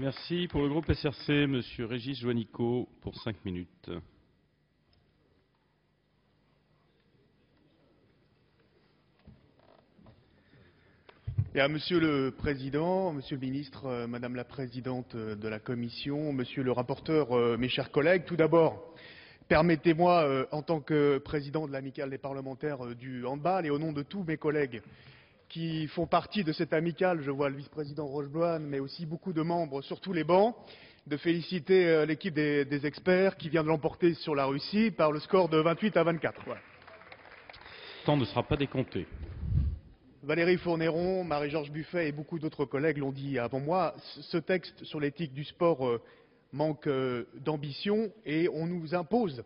Merci. Pour le groupe SRC, Monsieur Régis Juanico, pour 5 minutes. Bien, Monsieur le Président, Monsieur le Ministre, Madame la Présidente de la Commission, Monsieur le rapporteur, mes chers collègues, tout d'abord, permettez-moi, en tant que président de l'amicale des parlementaires du handball et au nom de tous mes collègues qui font partie de cette amicale, je vois le vice-président Rochebloine, mais aussi beaucoup de membres sur tous les bancs, de féliciter l'équipe des experts qui vient de l'emporter sur la Russie par le score de 28-24. Voilà. Le temps ne sera pas décompté. Valérie Fournéron, Marie-Georges Buffet et beaucoup d'autres collègues l'ont dit avant moi, ce texte sur l'éthique du sport manque d'ambition et on nous impose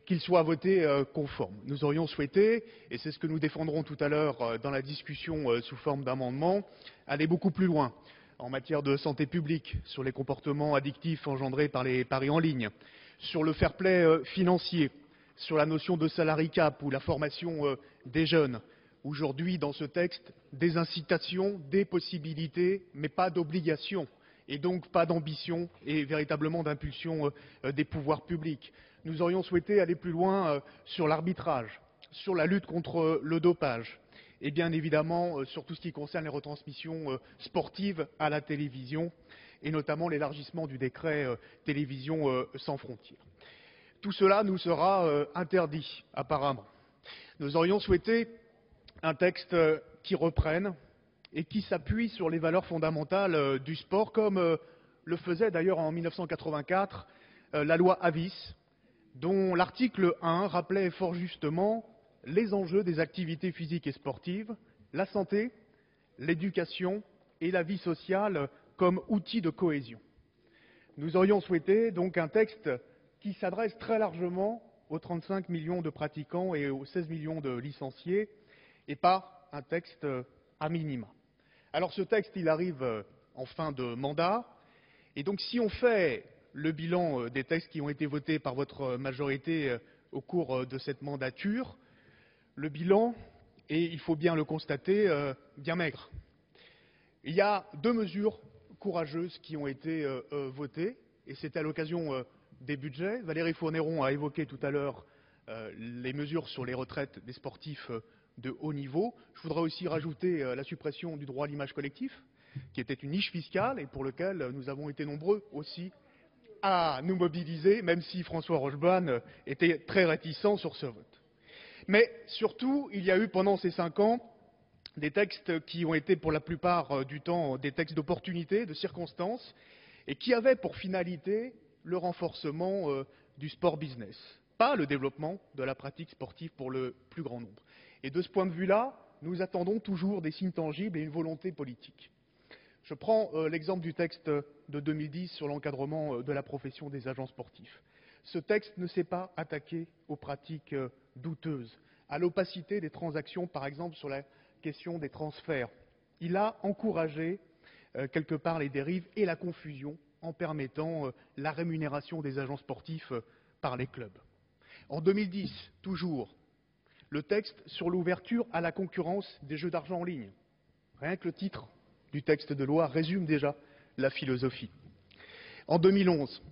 qu'il soit voté conforme. Nous aurions souhaité, et c'est ce que nous défendrons tout à l'heure dans la discussion sous forme d'amendement, aller beaucoup plus loin en matière de santé publique, sur les comportements addictifs engendrés par les paris en ligne, sur le fair play financier, sur la notion de salary cap ou la formation des jeunes. Aujourd'hui, dans ce texte, des incitations, des possibilités, mais pas d'obligations, et donc pas d'ambition et véritablement d'impulsion des pouvoirs publics. Nous aurions souhaité aller plus loin sur l'arbitrage, sur la lutte contre le dopage, et bien évidemment sur tout ce qui concerne les retransmissions sportives à la télévision, et notamment l'élargissement du décret télévision sans frontières. Tout cela nous sera interdit, apparemment. Nous aurions souhaité un texte qui reprenne et qui s'appuie sur les valeurs fondamentales du sport, comme le faisait d'ailleurs en 1984 la loi Avis, dont l'article 1 rappelait fort justement les enjeux des activités physiques et sportives, la santé, l'éducation et la vie sociale comme outils de cohésion. Nous aurions souhaité donc un texte qui s'adresse très largement aux 35 millions de pratiquants et aux 16 millions de licenciés, et pas un texte à minima. Alors ce texte, il arrive en fin de mandat, et donc si on fait le bilan des textes qui ont été votés par votre majorité au cours de cette mandature, le bilan est, il faut bien le constater, bien maigre. Il y a 2 mesures courageuses qui ont été votées, et c'était à l'occasion des budgets. Valérie Fournéron a évoqué tout à l'heure les mesures sur les retraites des sportifs de haut niveau. Je voudrais aussi rajouter la suppression du droit à l'image collective, qui était une niche fiscale et pour lequel nous avons été nombreux aussi à nous mobiliser, même si François Rochebloine était très réticent sur ce vote. Mais surtout, il y a eu pendant ces 5 ans des textes qui ont été pour la plupart du temps des textes d'opportunité, de circonstances, et qui avaient pour finalité le renforcement du sport business, pas le développement de la pratique sportive pour le plus grand nombre. Et de ce point de vue-là, nous attendons toujours des signes tangibles et une volonté politique. Je prends l'exemple du texte de 2010 sur l'encadrement de la profession des agents sportifs. Ce texte ne s'est pas attaqué aux pratiques douteuses, à l'opacité des transactions, par exemple sur la question des transferts. Il a encouragé quelque part les dérives et la confusion en permettant la rémunération des agents sportifs par les clubs. En 2010, toujours, le texte sur l'ouverture à la concurrence des jeux d'argent en ligne. Rien que le titre du texte de loi résume déjà la philosophie. En 2011,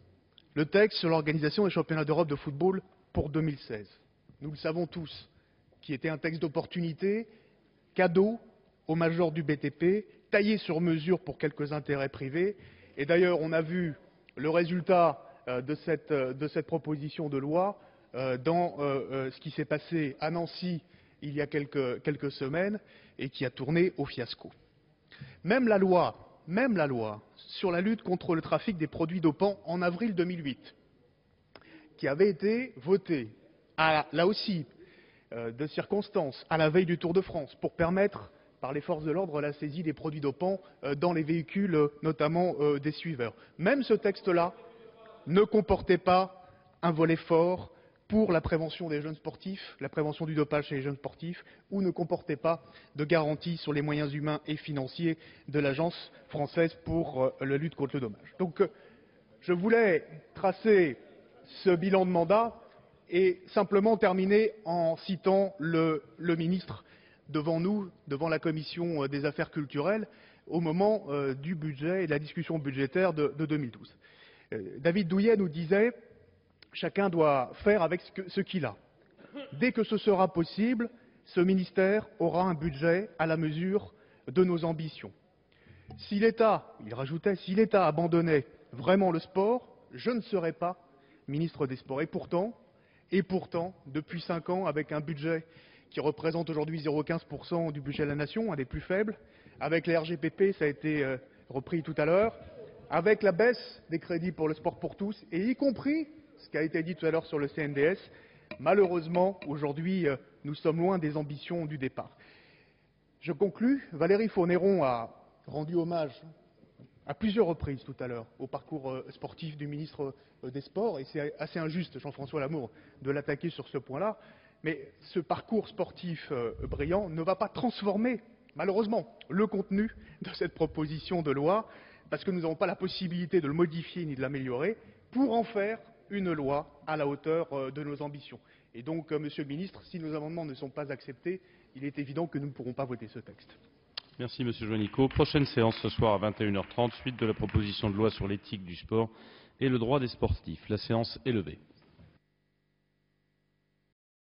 le texte sur l'organisation des championnats d'Europe de football pour 2016. Nous le savons tous, qui était un texte d'opportunité, cadeau aux majors du BTP, taillé sur mesure pour quelques intérêts privés. Et d'ailleurs, on a vu le résultat de cette proposition de loi dans ce qui s'est passé à Nancy il y a quelques semaines et qui a tourné au fiasco. Même la loi sur la lutte contre le trafic des produits dopants en avril 2008, qui avait été votée, là aussi, de circonstances, à la veille du Tour de France, pour permettre par les forces de l'ordre la saisie des produits dopants dans les véhicules, notamment des suiveurs. Même ce texte-là ne comportait pas un volet fort pour la prévention des jeunes sportifs, la prévention du dopage chez les jeunes sportifs, ou ne comportait pas de garantie sur les moyens humains et financiers de l'Agence française pour la lutte contre le dopage. Donc, je voulais tracer ce bilan de mandat et simplement terminer en citant le ministre devant nous, devant la Commission des affaires culturelles, au moment du budget et de la discussion budgétaire de 2012. David Douillet nous disait « Chacun doit faire avec ce qu'il a ». Dès que ce sera possible, ce ministère aura un budget à la mesure de nos ambitions. Si l'État, il rajoutait, si l'État abandonnait vraiment le sport, je ne serais pas ministre des Sports. Et pourtant, depuis 5 ans, avec un budget qui représente aujourd'hui 0,15% du budget de la nation, un des plus faibles, avec les RGPP, ça a été repris tout à l'heure, avec la baisse des crédits pour le sport pour tous, et y compris ce qui a été dit tout à l'heure sur le CNDS, malheureusement, aujourd'hui, nous sommes loin des ambitions du départ. Je conclus. Valérie Fournéron a rendu hommage à plusieurs reprises tout à l'heure au parcours sportif du ministre des Sports, et c'est assez injuste, Jean-François Lamour, de l'attaquer sur ce point-là, mais ce parcours sportif brillant ne va pas transformer, malheureusement, le contenu de cette proposition de loi, parce que nous n'avons pas la possibilité de le modifier ni de l'améliorer, pour en faire une loi à la hauteur de nos ambitions. Et donc, Monsieur le Ministre, si nos amendements ne sont pas acceptés, il est évident que nous ne pourrons pas voter ce texte. Merci Monsieur Joannico. Prochaine séance ce soir à 21h30, suite de la proposition de loi sur l'éthique du sport et le droit des sportifs. La séance est levée.